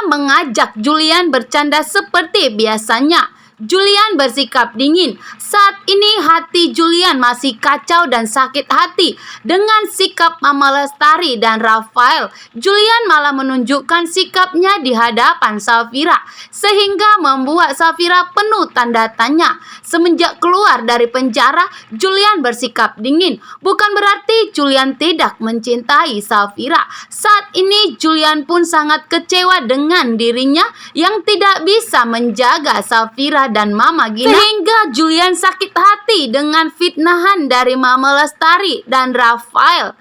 mengajak Julian bercanda seperti biasanya. Julian bersikap dingin. Saat ini hati Julian masih kacau dan sakit hati dengan sikap Mama Lestari dan Rafael. Julian malah menunjukkan sikapnya di hadapan Safira, sehingga membuat Safira penuh tanda tanya. Semenjak keluar dari penjara, Julian bersikap dingin. Bukan berarti Julian tidak mencintai Safira. Saat ini Julian pun sangat kecewa dengan dirinya yang tidak bisa menjaga Safira dan Mama Gina, sehingga Julian sakit hati dengan fitnahan dari Mama Lestari dan Rafael.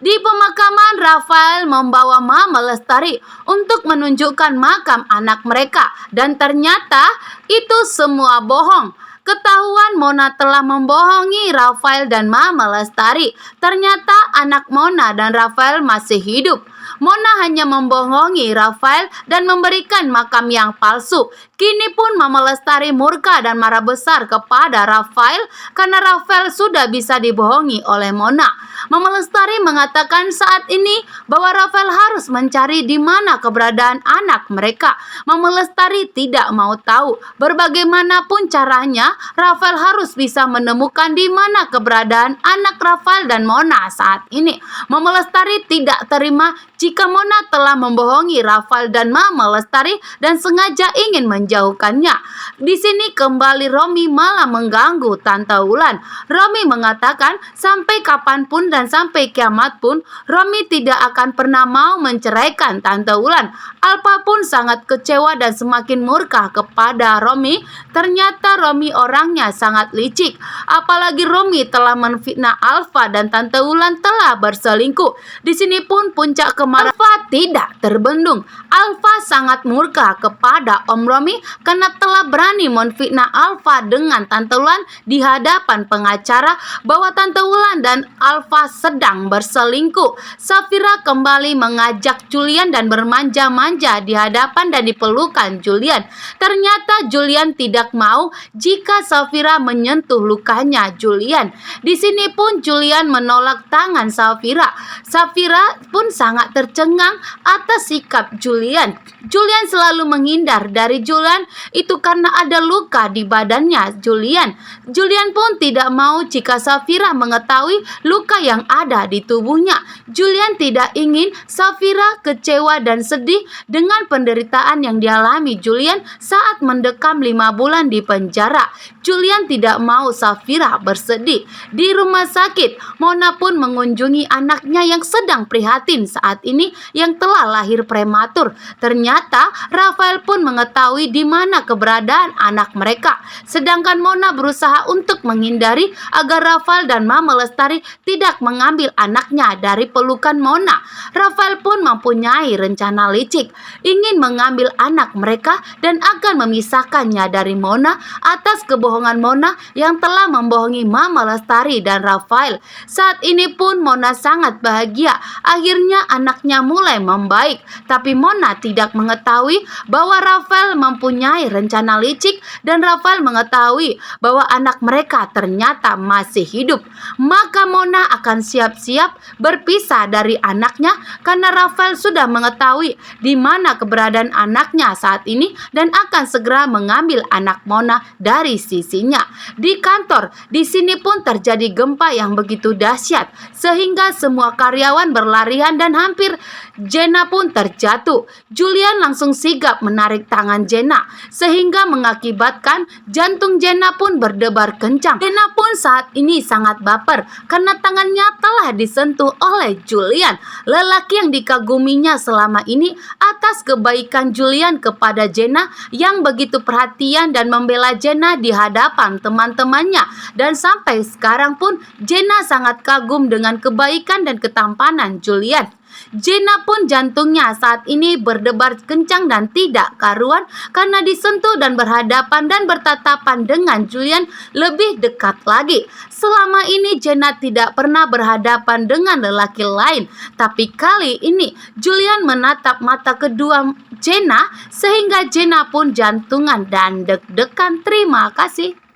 Di pemakaman, Rafael membawa Mama Lestari untuk menunjukkan makam anak mereka, dan ternyata itu semua bohong. Ketahuan Mona telah membohongi Rafael dan Mama Lestari. Ternyata anak Mona dan Rafael masih hidup. Mona hanya membohongi Rafael dan memberikan makam yang palsu. Kini pun Mama Lestari murka dan marah besar kepada Rafael karena Rafael sudah bisa dibohongi oleh Mona. Mama Lestari mengatakan saat ini bahwa Rafael harus mencari di mana keberadaan anak mereka. Mama Lestari tidak mau tahu. Berbagaimanapun caranya, Rafael harus bisa menemukan di mana keberadaan anak Rafael dan Mona saat ini. Mama Lestari tidak terima jika Mona telah membohongi Rafael dan Mama Lestari dan sengaja ingin menjauhkannya. Di sini kembali Romi malah mengganggu Tante Wulan. Romi mengatakan sampai kapanpun dan sampai kiamat pun Romi tidak akan pernah mau menceraikan Tante Wulan. Alfa pun sangat kecewa dan semakin murka kepada Romi. Ternyata Romi orangnya sangat licik. Apalagi Romi telah menfitnah Alfa dan Tante Wulan telah berselingkuh. Di sini pun puncak kemarahan Alfa tidak terbendung. Alfa sangat murka kepada Om Romi karena telah berani menfitnah Alfa dengan Tante Wulan di hadapan pengacara bahwa Tante Wulan dan Alfa sedang berselingkuh. Safira kembali mengajak Julian dan bermanja-manja di hadapan dan dipelukan Julian. Ternyata Julian tidak mau jika Safira menyentuh lukanya Julian. Di sini pun Julian menolak tangan Safira. Safira pun sangat tercengang atas sikap Julian. Julian selalu menghindar dari Julian itu karena ada luka di badannya Julian. Julian pun tidak mau jika Safira mengetahui luka yang ada di tubuhnya. Julian tidak ingin Safira kecewa dan sedih dengan penderitaan yang dialami Julian saat mendekam 5 bulan di penjara. Julian tidak mau Safira bersedih. Di rumah sakit, Mona pun mengunjungi anaknya yang sedang prihatin saat ini yang telah lahir prematur. Ternyata Rafael pun mengetahui di mana keberadaan anak mereka. Sedangkan Mona berusaha untuk menghindari agar Rafael dan Mama Lestari tidak mengambil anaknya dari pelukan Mona. Rafael pun mempunyai rencana licik, ingin mengambil anak mereka dan akan memisahkannya dari Mona atas kebohongan Mona yang telah membohongi Mama Lestari dan Rafael. Saat ini pun Mona sangat bahagia. Akhirnya anaknya mulai membaik. Tapi Mona tidak mengetahui bahwa Rafael mempunyai rencana licik dan Rafael mengetahui bahwa anak mereka ternyata masih hidup. Maka Mona akan siap-siap berpisah dari anaknya karena Rafael sudah mengetahui di mana keberadaan anaknya saat ini dan akan segera mengambil anak Mona dari sisinya. Di kantor, di sini pun terjadi gempa yang begitu dahsyat sehingga semua karyawan berlarian dan hampir Jenna pun terjatuh. Julian langsung sigap menarik tangan Jenna sehingga mengakibatkan jantung Jenna pun berdebar kencang. Jenna pun saat ini sangat baper karena tangannya telah disentuh oleh Julian, lelaki yang dikaguminya selama ini atas kebaikan Julian kepada Jenna yang begitu perhatian dan membela Jenna di hadapan teman-temannya. Dan sampai sekarang pun Jenna sangat kagum dengan kebaikan dan ketampanan Julian. Jenna pun jantungnya saat ini berdebar kencang dan tidak karuan karena disentuh dan berhadapan dan bertatapan dengan Julian lebih dekat lagi. Selama ini Jenna tidak pernah berhadapan dengan lelaki lain, tapi kali ini Julian menatap mata kedua Jenna sehingga Jenna pun jantungan dan deg-degan. Terima kasih.